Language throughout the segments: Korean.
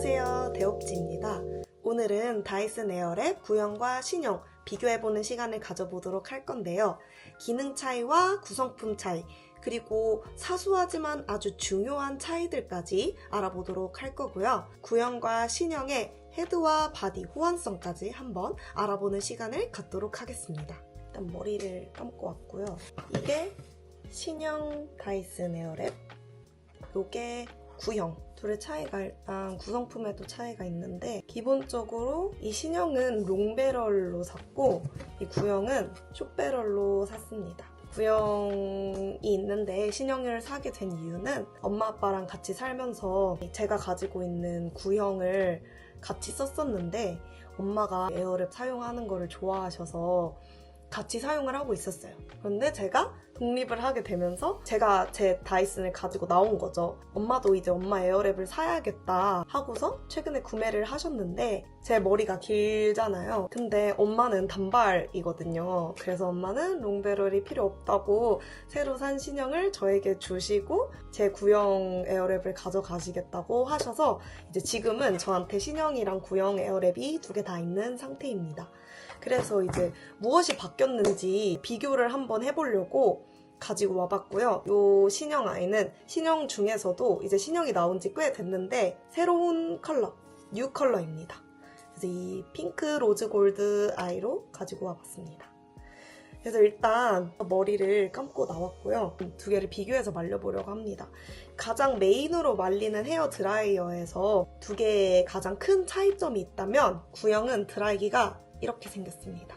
안녕하세요, 대업지입니다. 오늘은 다이슨 에어랩 구형과 신형 비교해보는 시간을 가져보도록 할 건데요. 기능 차이와 구성품 차이, 그리고 사소하지만 아주 중요한 차이들까지 알아보도록 할 거고요. 구형과 신형의 헤드와 바디 호환성까지 한번 알아보는 시간을 갖도록 하겠습니다. 일단 머리를 감고 왔고요. 이게 신형 다이슨 에어랩, 요게 구형. 둘의 차이가 일단 구성품에도 차이가 있는데, 기본적으로 이 신형은 롱배럴로 샀고 이 구형은 숏배럴로 샀습니다. 구형이 있는데 신형을 사게 된 이유는 엄마 아빠랑 같이 살면서 제가 가지고 있는 구형을 같이 썼었는데 엄마가 에어랩 사용하는 거를 좋아하셔서 같이 사용을 하고 있었어요. 그런데 제가 독립을 하게 되면서 제가 제 다이슨을 가지고 나온 거죠. 엄마도 이제 엄마 에어랩을 사야겠다 하고서 최근에 구매를 하셨는데, 제 머리가 길잖아요. 근데 엄마는 단발이거든요. 그래서 엄마는 롱배럴이 필요 없다고 새로 산 신형을 저에게 주시고 제 구형 에어랩을 가져가시겠다고 하셔서 이제 지금은 저한테 신형이랑 구형 에어랩이 두 개 다 있는 상태입니다. 그래서 이제 무엇이 바뀌었는지 비교를 한번 해보려고 가지고 와봤고요. 이 신형 아이는 신형 중에서도 이제 신형이 나온 지 꽤 됐는데 새로운 컬러, 뉴 컬러입니다. 그래서 이 핑크 로즈 골드 아이로 가지고 와봤습니다. 그래서 일단 머리를 감고 나왔고요. 두 개를 비교해서 말려보려고 합니다. 가장 메인으로 말리는 헤어 드라이어에서 두 개의 가장 큰 차이점이 있다면, 구형은 드라이기가 이렇게 생겼습니다.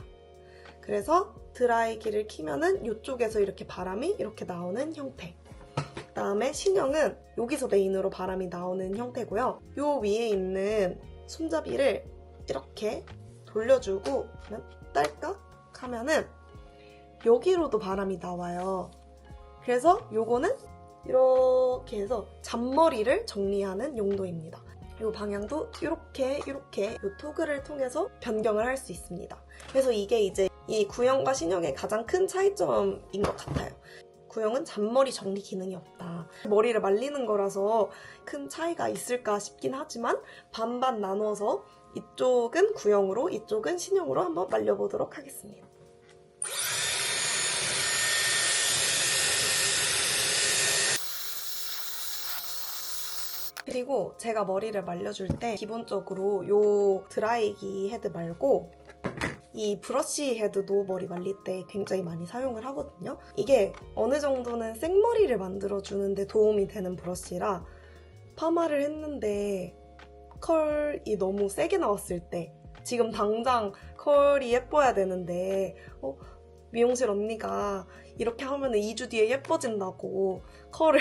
그래서 드라이기를 키면은 이쪽에서 이렇게 바람이 이렇게 나오는 형태. 그 다음에 신형은 여기서 메인으로 바람이 나오는 형태고요. 요 위에 있는 손잡이를 이렇게 돌려주고 딸깍 하면은 여기로도 바람이 나와요. 그래서 요거는 이렇게 해서 잔머리를 정리하는 용도입니다. 그리고 방향도 이렇게 이 토글을 통해서 변경을 할 수 있습니다. 그래서 이게 이제 이 구형과 신형의 가장 큰 차이점인 것 같아요. 구형은 잔머리 정리 기능이 없다. 머리를 말리는 거라서 큰 차이가 있을까 싶긴 하지만 반반 나눠서 이쪽은 구형으로 이쪽은 신형으로 한번 말려보도록 하겠습니다. 그리고 제가 머리를 말려줄 때 기본적으로 이 드라이기 헤드 말고 이 브러쉬 헤드도 머리 말릴 때 굉장히 많이 사용을 하거든요. 이게 어느 정도는 생머리를 만들어주는데 도움이 되는 브러쉬라, 파마를 했는데 컬이 너무 세게 나왔을 때, 지금 당장 컬이 예뻐야 되는데 미용실 언니가 이렇게 하면 2주 뒤에 예뻐진다고 컬을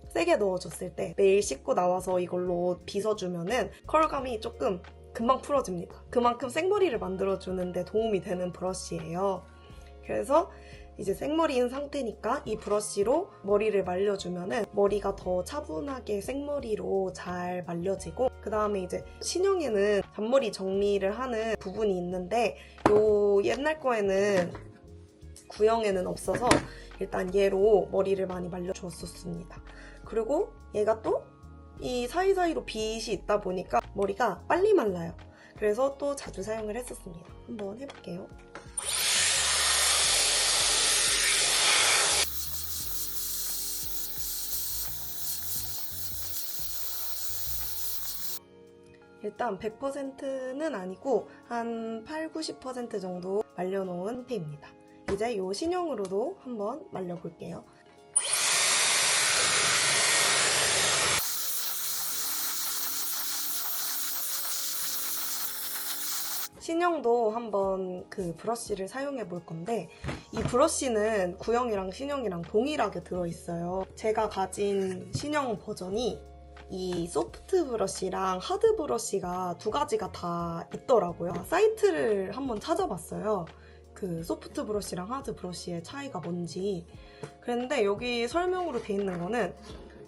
세게 넣어줬을 때 매일 씻고 나와서 이걸로 빗어주면은 컬감이 조금 금방 풀어집니다. 그만큼 생머리를 만들어주는데 도움이 되는 브러쉬예요. 그래서 이제 생머리인 상태니까 이 브러쉬로 머리를 말려주면은 머리가 더 차분하게 생머리로 잘 말려지고, 그 다음에 이제 신형에는 잔머리 정리를 하는 부분이 있는데 요 옛날 거에는, 구형에는 없어서 일단 얘로 머리를 많이 말려주었었습니다. 그리고 얘가 또 이 사이사이로 빗이 있다 보니까 머리가 빨리 말라요. 그래서 또 자주 사용을 했었습니다. 한번 해볼게요. 일단 100%는 아니고 한 80~90% 정도 말려놓은 상태입니다. 이제 이 신형으로도 한번 말려볼게요. 신형도 한번 그 브러쉬를 사용해 볼 건데, 이 브러쉬는 구형이랑 신형이랑 동일하게 들어있어요. 제가 가진 신형 버전이 이 소프트 브러쉬랑 하드 브러쉬가 두 가지가 다 있더라고요. 사이트를 한번 찾아봤어요. 그 소프트 브러쉬랑 하드 브러쉬의 차이가 뭔지. 그런데 여기 설명으로 돼 있는 거는,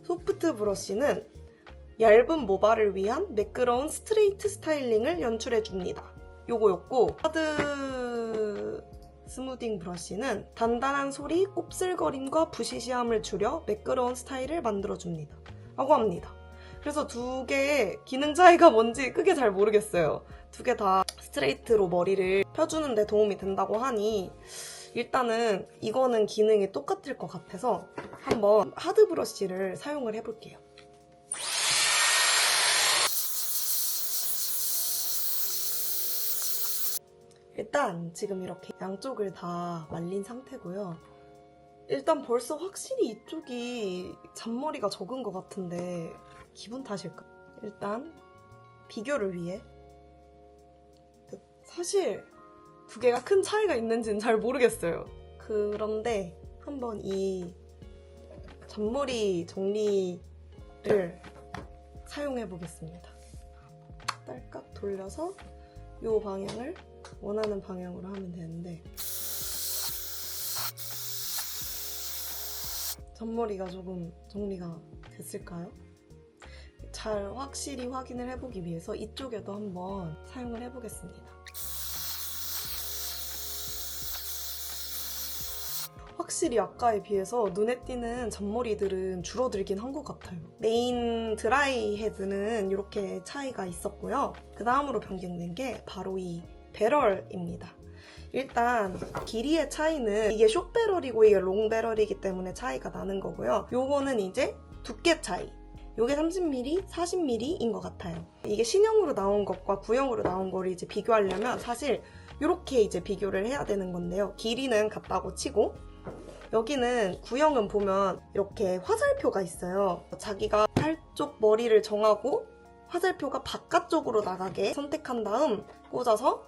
소프트 브러쉬는 얇은 모발을 위한 매끄러운 스트레이트 스타일링을 연출해줍니다. 요거였고, 하드 스무딩 브러쉬는 단단한 소리, 곱슬거림과 부시시함을 줄여 매끄러운 스타일을 만들어줍니다. 라고 합니다. 그래서 두 개의 기능 차이가 뭔지 크게 잘 모르겠어요. 두 개 다 스트레이트로 머리를 펴주는 데 도움이 된다고 하니 일단은 이거는 기능이 똑같을 것 같아서 한번 하드 브러쉬를 사용을 해볼게요. 일단 지금 이렇게 양쪽을 다 말린 상태고요. 일단 벌써 확실히 이쪽이 잔머리가 적은 것 같은데 기분 탓일까? 일단 비교를 위해 사실 두 개가 큰 차이가 있는지는 잘 모르겠어요. 그런데 한번 이 잔머리 정리를 사용해 보겠습니다. 딸깍 돌려서 이 방향을 원하는 방향으로 하면 되는데 잔머리가 조금 정리가 됐을까요? 잘 확실히 확인을 해보기 위해서 이쪽에도 한번 사용을 해보겠습니다. 확실히 아까에 비해서 눈에 띄는 잔머리들은 줄어들긴 한 것 같아요. 메인 드라이 헤드는 이렇게 차이가 있었고요. 그 다음으로 변경된 게 바로 이 배럴입니다. 일단 길이의 차이는 이게 숏 배럴이고 이게 롱 배럴이기 때문에 차이가 나는 거고요. 요거는 이제 두께 차이. 요게 30mm, 40mm인 것 같아요. 이게 신형으로 나온 것과 구형으로 나온 거를 이제 비교하려면 사실 이렇게 이제 비교를 해야 되는 건데요. 길이는 같다고 치고 여기는 구형은 보면 이렇게 화살표가 있어요. 자기가 팔쪽 머리를 정하고 화살표가 바깥쪽으로 나가게 선택한 다음 꽂아서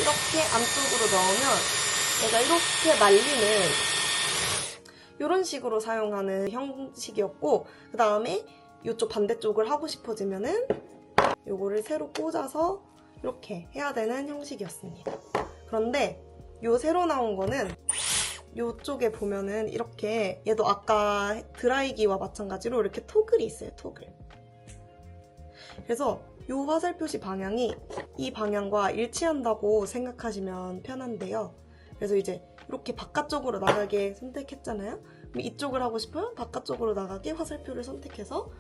이렇게 안쪽으로 넣으면 내가 이렇게 말리는 이런 식으로 사용하는 형식이었고 그 다음에 이쪽 반대쪽을 하고 싶어지면은 요거를 새로 꽂아서 이렇게 해야 되는 형식이었습니다. 그런데 요 새로 나온 거는 요쪽에 보면은 이렇게 얘도 아까 드라이기와 마찬가지로 이렇게 토글이 있어요. 토글. 그래서 요 화살표시 방향이 이 방향과 일치한다고 생각하시면 편한데요. 그래서 이제 이렇게 바깥쪽으로 나가게 선택했잖아요. 그럼 이쪽을 하고 싶으면 바깥쪽으로 나가게 화살표를 선택해서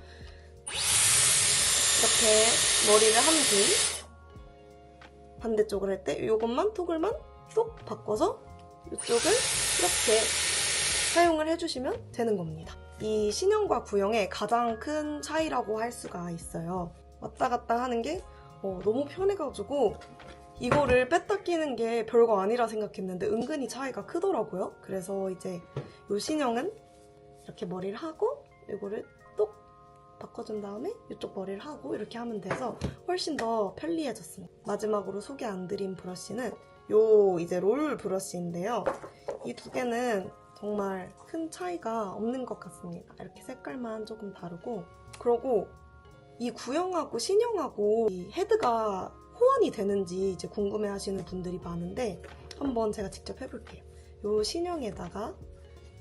이렇게 머리를 한 뒤 반대쪽을 할 때 이것만 토글만 쏙 바꿔서 이쪽을 이렇게 사용을 해주시면 되는 겁니다. 이 신형과 구형의 가장 큰 차이라고 할 수가 있어요. 왔다 갔다 하는 게 너무 편해가지고 이거를 뺐다 끼는 게 별거 아니라 생각했는데 은근히 차이가 크더라고요. 그래서 이제 이 신형은 이렇게 머리를 하고 이거를 똑 바꿔준 다음에 이쪽 머리를 하고 이렇게 하면 돼서 훨씬 더 편리해졌습니다. 마지막으로 소개 안 드린 브러쉬는 요 이제 롤 브러쉬인데요. 이 두 개는 정말 큰 차이가 없는 것 같습니다. 이렇게 색깔만 조금 다르고 그리고 이 구형하고 신형하고 이 헤드가 호환이 되는지 이제 궁금해하시는 분들이 많은데 한번 제가 직접 해볼게요. 이 신형에다가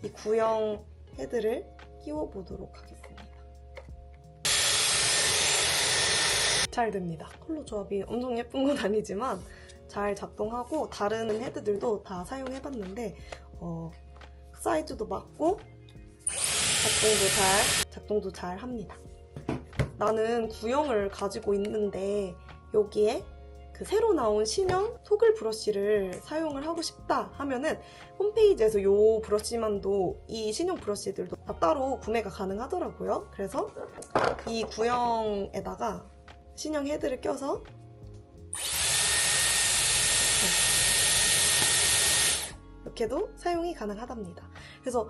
이 구형 헤드를 끼워보도록 하겠습니다. 잘 됩니다. 컬러 조합이 엄청 예쁜 건 아니지만 잘 작동하고 다른 헤드들도 다 사용해봤는데 사이즈도 맞고 작동도 잘 합니다. 나는 구형을 가지고 있는데 여기에 그 새로 나온 신형 토글 브러쉬를 사용을 하고 싶다 하면은 홈페이지에서 이 브러쉬만도 이 신형 브러쉬들도 다 따로 구매가 가능하더라고요. 그래서 이 구형에다가 신형 헤드를 껴서 이렇게도 사용이 가능하답니다. 그래서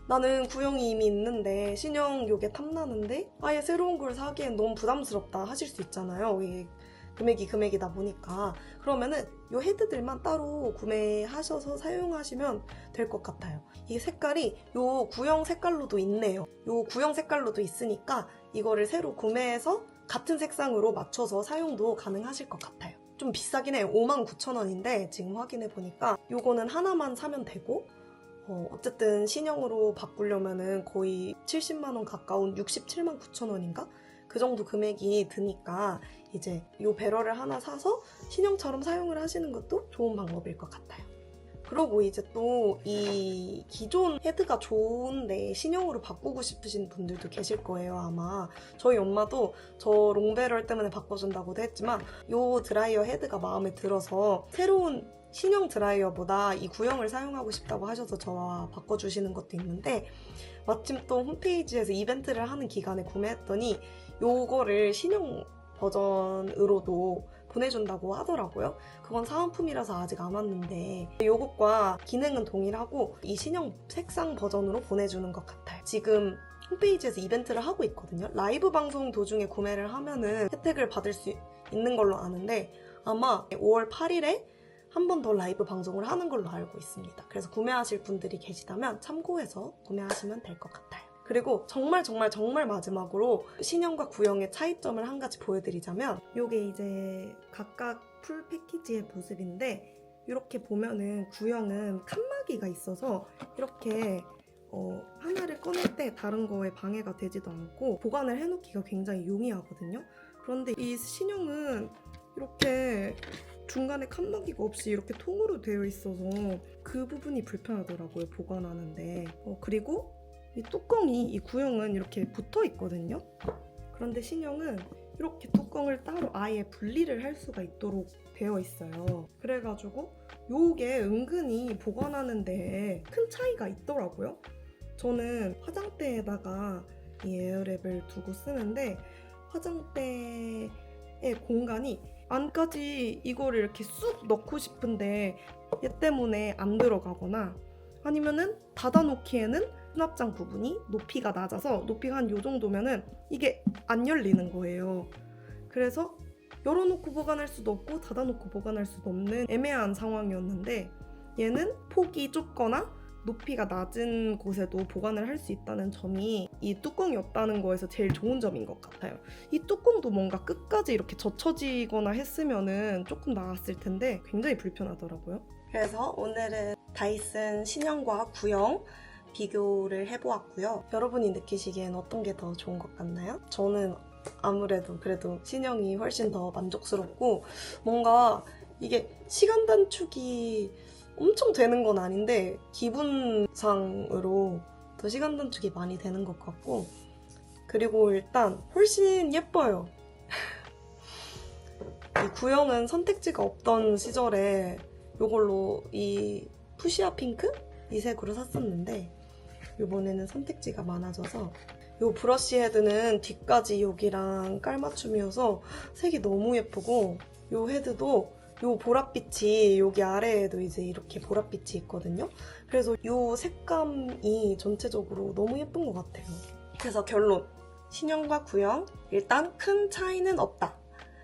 나는 구형이 이미 있는데 신형 요게 탐나는데 아예 새로운 걸 사기엔 너무 부담스럽다 하실 수 있잖아요. 이게 금액이다 보니까 그러면은 요 헤드들만 따로 구매하셔서 사용하시면 될 것 같아요. 이 색깔이 요 구형 색깔로도 있네요. 요 구형 색깔로도 있으니까 이거를 새로 구매해서 같은 색상으로 맞춰서 사용도 가능하실 것 같아요. 좀 비싸긴 해요. 59,000원인데 지금 확인해 보니까 요거는 하나만 사면 되고 어쨌든 신형으로 바꾸려면은 거의 70만원 가까운 67만 9천원인가? 그 정도 금액이 드니까 이제 이 배럴을 하나 사서 신형처럼 사용을 하시는 것도 좋은 방법일 것 같아요. 그리고 이제 또 이 기존 헤드가 좋은데 신형으로 바꾸고 싶으신 분들도 계실 거예요, 아마. 저희 엄마도 저 롱베럴 때문에 바꿔준다고도 했지만 이 드라이어 헤드가 마음에 들어서 새로운 신형 드라이어보다 이 구형을 사용하고 싶다고 하셔서 저와 바꿔주시는 것도 있는데, 마침 또 홈페이지에서 이벤트를 하는 기간에 구매했더니 요거를 신형 버전으로도 보내준다고 하더라고요. 그건 사은품이라서 아직 안 왔는데 요것과 기능은 동일하고 이 신형 색상 버전으로 보내주는 것 같아요. 지금 홈페이지에서 이벤트를 하고 있거든요. 라이브 방송 도중에 구매를 하면은 혜택을 받을 수 있는 걸로 아는데, 아마 5월 8일에 한 번 더 라이브 방송을 하는 걸로 알고 있습니다. 그래서 구매하실 분들이 계시다면 참고해서 구매하시면 될 것 같아요. 그리고 정말 마지막으로 신형과 구형의 차이점을 한 가지 보여드리자면, 이게 이제 각각 풀 패키지의 모습인데, 이렇게 보면은 구형은 칸막이가 있어서 이렇게 하나를 꺼낼 때 다른 거에 방해가 되지도 않고 보관을 해놓기가 굉장히 용이하거든요. 그런데 이 신형은 이렇게 중간에 칸막이가 없이 이렇게 통으로 되어 있어서 그 부분이 불편하더라고요, 보관하는데. 그리고 이 뚜껑이, 이 구형은 이렇게 붙어 있거든요. 그런데 신형은 이렇게 뚜껑을 따로 아예 분리를 할 수가 있도록 되어 있어요. 그래가지고 요게 은근히 보관하는 데에 큰 차이가 있더라고요. 저는 화장대에다가 이 에어랩을 두고 쓰는데, 화장대의 공간이 안까지 이거를 이렇게 쑥 넣고 싶은데 얘 때문에 안 들어가거나, 아니면은 닫아놓기에는 수납장 부분이 높이가 낮아서, 높이가 한 요 정도면은 이게 안 열리는 거예요. 그래서 열어놓고 보관할 수도 없고 닫아놓고 보관할 수도 없는 애매한 상황이었는데, 얘는 폭이 좁거나 높이가 낮은 곳에도 보관을 할 수 있다는 점이 이 뚜껑이 없다는 거에서 제일 좋은 점인 것 같아요. 이 뚜껑도 뭔가 끝까지 이렇게 젖혀지거나 했으면은 조금 나았을 텐데 굉장히 불편하더라고요. 그래서 오늘은 다이슨 신형과 구형 비교를 해보았고요. 여러분이 느끼시기엔 어떤 게 더 좋은 것 같나요? 저는 아무래도 그래도 신형이 훨씬 더 만족스럽고, 뭔가 이게 시간 단축이 엄청 되는 건 아닌데 기분상으로 더 시간 단축이 많이 되는 것 같고, 그리고 일단 훨씬 예뻐요. 이 구형은 선택지가 없던 시절에 이걸로 이 푸시아 핑크? 이 색으로 샀었는데, 이번에는 선택지가 많아져서 이 브러쉬 헤드는 뒤까지 여기랑 깔맞춤이어서 색이 너무 예쁘고, 이 헤드도 요 보랏빛이 여기 아래에도 이제 이렇게 보랏빛이 있거든요. 그래서 요 색감이 전체적으로 너무 예쁜 것 같아요. 그래서 결론, 신형과 구형 일단 큰 차이는 없다.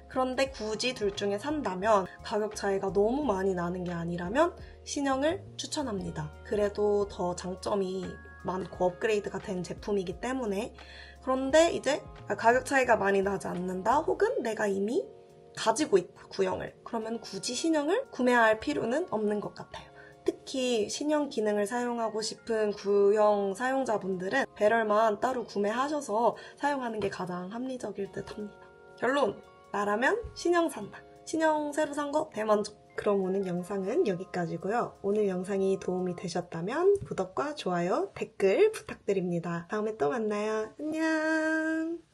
그런데 굳이 둘 중에 산다면 가격 차이가 너무 많이 나는 게 아니라면 신형을 추천합니다. 그래도 더 장점이 많고 업그레이드가 된 제품이기 때문에. 그런데 이제 가격 차이가 많이 나지 않는다, 혹은 내가 이미 가지고 있다, 구형을. 그러면 굳이 신형을 구매할 필요는 없는 것 같아요. 특히 신형 기능을 사용하고 싶은 구형 사용자분들은 배럴만 따로 구매하셔서 사용하는 게 가장 합리적일 듯 합니다. 결론, 나라면 신형 산다. 신형 새로 산 거 대만족. 그럼 오늘 영상은 여기까지고요. 오늘 영상이 도움이 되셨다면 구독과 좋아요, 댓글 부탁드립니다. 다음에 또 만나요. 안녕.